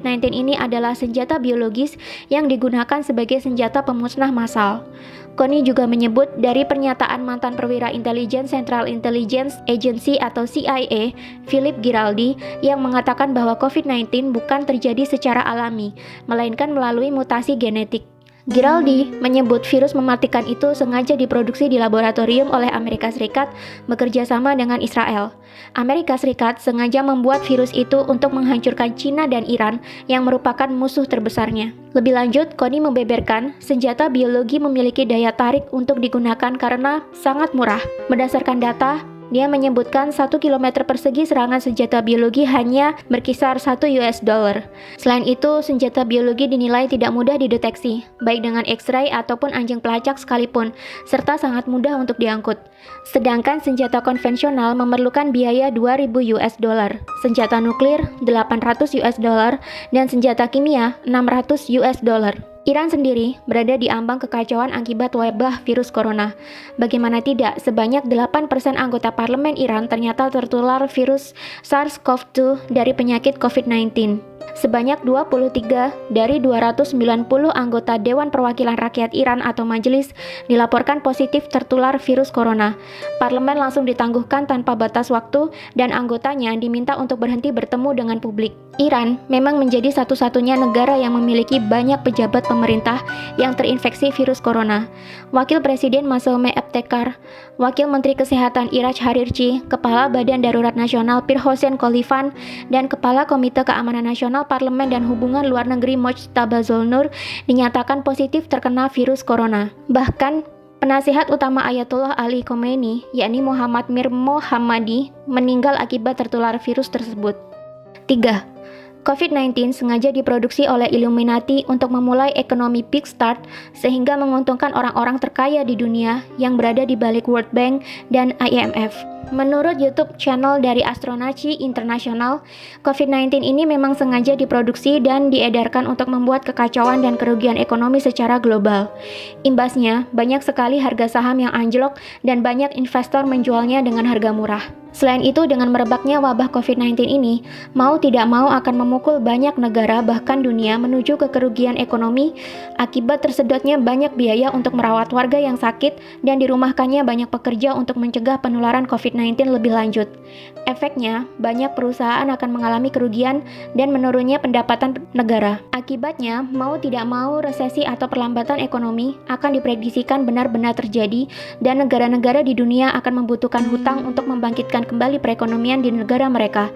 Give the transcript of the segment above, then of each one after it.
COVID-19 ini adalah senjata biologis yang digunakan sebagai senjata pemusnah massal. Kony juga menyebut dari pernyataan mantan perwira intelijen Central Intelligence Agency atau CIA, Philip Giraldi, yang mengatakan bahwa COVID-19 bukan terjadi secara alami, melainkan melalui mutasi genetik. Giraldi menyebut virus mematikan itu sengaja diproduksi di laboratorium oleh Amerika Serikat bekerja sama dengan Israel. Amerika Serikat sengaja membuat virus itu untuk menghancurkan China dan Iran yang merupakan musuh terbesarnya. Lebih lanjut, Kony membeberkan senjata biologi memiliki daya tarik untuk digunakan karena sangat murah. Berdasarkan data, dia menyebutkan 1 km persegi serangan senjata biologi hanya berkisar $1. Selain itu, senjata biologi dinilai tidak mudah dideteksi, baik dengan X-ray ataupun anjing pelacak sekalipun, serta sangat mudah untuk diangkut. Sedangkan senjata konvensional memerlukan biaya $2.000, senjata nuklir $800, dan senjata kimia $600. Iran sendiri berada di ambang kekacauan akibat wabah virus corona. Bagaimana tidak, sebanyak 8% anggota parlemen Iran ternyata tertular virus SARS-CoV-2 dari penyakit COVID-19. Sebanyak 23 dari 290 anggota Dewan Perwakilan Rakyat Iran atau majelis dilaporkan positif tertular virus corona. Parlemen langsung ditangguhkan tanpa batas waktu dan anggotanya diminta untuk berhenti bertemu dengan publik. Iran memang menjadi satu-satunya negara yang memiliki banyak pejabat pemerintah yang terinfeksi virus corona. Wakil Presiden Massoumeh Ebtekar, Wakil Menteri Kesehatan Iraj Harirchi, Kepala Badan Darurat Nasional Pir Hossein Khalifan, dan Kepala Komite Keamanan Nasional Parlemen dan Hubungan Luar Negeri Mojtaba Zolnur dinyatakan positif terkena virus corona. Bahkan, penasihat utama Ayatollah Ali Khomeini, yakni Muhammad Mir Mohammadi, meninggal akibat tertular virus tersebut. 3. COVID-19 sengaja diproduksi oleh Illuminati untuk memulai ekonomi big start sehingga menguntungkan orang-orang terkaya di dunia yang berada di balik World Bank dan IMF. Menurut YouTube channel dari Astronaci International, COVID-19 ini memang sengaja diproduksi dan diedarkan untuk membuat kekacauan dan kerugian ekonomi secara global. Imbasnya, banyak sekali harga saham yang anjlok dan banyak investor menjualnya dengan harga murah. Selain itu, dengan merebaknya wabah COVID-19 ini, mau tidak mau akan memukul banyak negara bahkan dunia menuju ke kerugian ekonomi akibat tersedotnya banyak biaya untuk merawat warga yang sakit dan dirumahkannya banyak pekerja untuk mencegah penularan COVID-19 lebih lanjut. Efeknya, banyak perusahaan akan mengalami kerugian dan menurunnya pendapatan negara. Akibatnya, mau tidak mau resesi atau perlambatan ekonomi akan diprediksikan benar-benar terjadi dan negara-negara di dunia akan membutuhkan hutang untuk membangkitkan kembali perekonomian di negara mereka.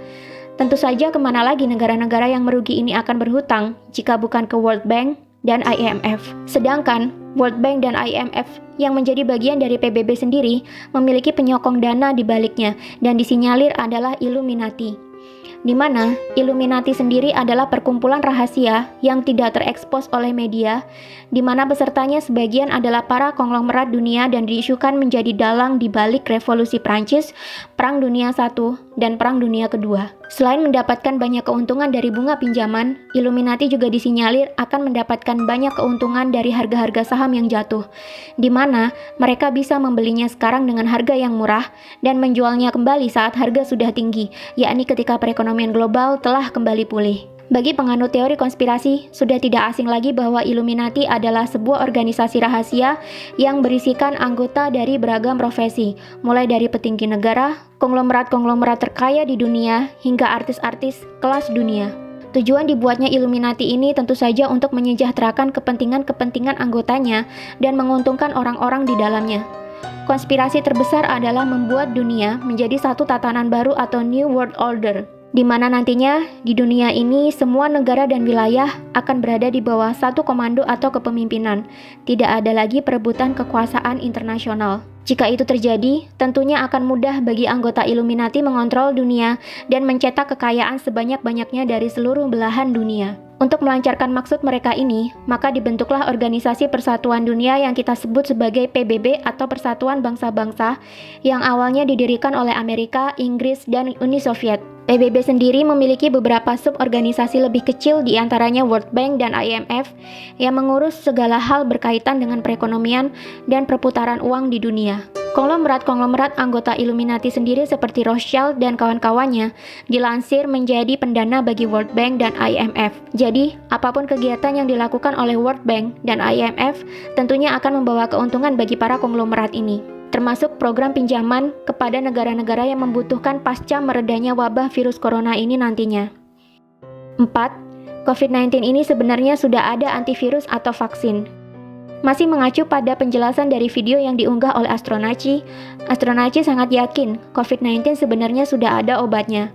Tentu saja kemana lagi negara-negara yang merugi ini akan berhutang jika bukan ke World Bank dan IMF. Sedangkan World Bank dan IMF yang menjadi bagian dari PBB sendiri memiliki penyokong dana di baliknya dan disinyalir adalah Illuminati. Di mana Illuminati sendiri adalah perkumpulan rahasia yang tidak terekspos oleh media, di mana pesertanya sebagian adalah para konglomerat dunia dan diisukan menjadi dalang di balik revolusi Prancis, Perang Dunia I, dan Perang Dunia Kedua. Selain mendapatkan banyak keuntungan dari bunga pinjaman, Illuminati juga disinyalir akan mendapatkan banyak keuntungan dari harga-harga saham yang jatuh, di mana mereka bisa membelinya sekarang dengan harga yang murah dan menjualnya kembali saat harga sudah tinggi, yakni ketika perekonomian global telah kembali pulih. Bagi penganut teori konspirasi, sudah tidak asing lagi bahwa Illuminati adalah sebuah organisasi rahasia yang berisikan anggota dari beragam profesi, mulai dari petinggi negara, konglomerat-konglomerat terkaya di dunia, hingga artis-artis kelas dunia. Tujuan dibuatnya Illuminati ini tentu saja untuk menyejahterakan kepentingan-kepentingan anggotanya dan menguntungkan orang-orang di dalamnya. Konspirasi terbesar adalah membuat dunia menjadi satu tatanan baru atau New World Order, di mana nantinya di dunia ini semua negara dan wilayah akan berada di bawah satu komando atau kepemimpinan. Tidak ada lagi perebutan kekuasaan internasional. Jika itu terjadi, tentunya akan mudah bagi anggota Illuminati mengontrol dunia dan mencetak kekayaan sebanyak-banyaknya dari seluruh belahan dunia. Untuk melancarkan maksud mereka ini, maka dibentuklah Organisasi Persatuan Dunia yang kita sebut sebagai PBB atau Persatuan Bangsa-Bangsa yang awalnya didirikan oleh Amerika, Inggris, dan Uni Soviet. PBB sendiri memiliki beberapa suborganisasi lebih kecil, di antaranya World Bank dan IMF, yang mengurus segala hal berkaitan dengan perekonomian dan perputaran uang di dunia. Konglomerat-konglomerat anggota Illuminati sendiri seperti Rothschild dan kawan-kawannya dilansir menjadi pendana bagi World Bank dan IMF. Jadi, apapun kegiatan yang dilakukan oleh World Bank dan IMF tentunya akan membawa keuntungan bagi para konglomerat ini, termasuk program pinjaman kepada negara-negara yang membutuhkan pasca meredanya wabah virus corona ini nantinya. 4. COVID-19 ini sebenarnya sudah ada antivirus atau vaksin. Masih mengacu pada penjelasan dari video yang diunggah oleh Astronaci sangat yakin COVID-19 sebenarnya sudah ada obatnya.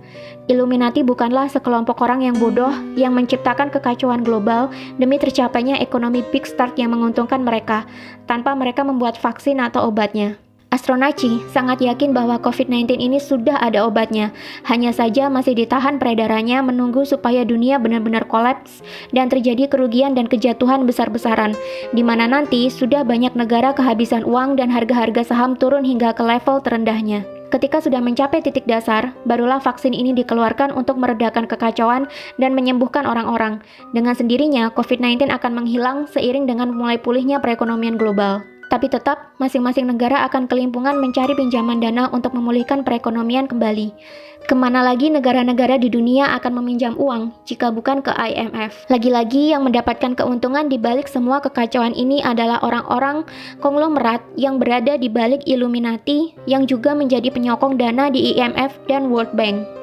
Illuminati bukanlah sekelompok orang yang bodoh yang menciptakan kekacauan global demi tercapainya ekonomi big start yang menguntungkan mereka, tanpa mereka membuat vaksin atau obatnya. Astronaci sangat yakin bahwa COVID-19 ini sudah ada obatnya, hanya saja masih ditahan peredarannya menunggu supaya dunia benar-benar kolaps dan terjadi kerugian dan kejatuhan besar-besaran, di mana nanti sudah banyak negara kehabisan uang dan harga-harga saham turun hingga ke level terendahnya. Ketika sudah mencapai titik dasar, barulah vaksin ini dikeluarkan untuk meredakan kekacauan dan menyembuhkan orang-orang. Dengan sendirinya, COVID-19 akan menghilang seiring dengan mulai pulihnya perekonomian global. Tapi tetap, masing-masing negara akan kelimpungan mencari pinjaman dana untuk memulihkan perekonomian kembali. Kemana lagi negara-negara di dunia akan meminjam uang jika bukan ke IMF? Lagi-lagi yang mendapatkan keuntungan di balik semua kekacauan ini adalah orang-orang konglomerat yang berada di balik Illuminati yang juga menjadi penyokong dana di IMF dan World Bank.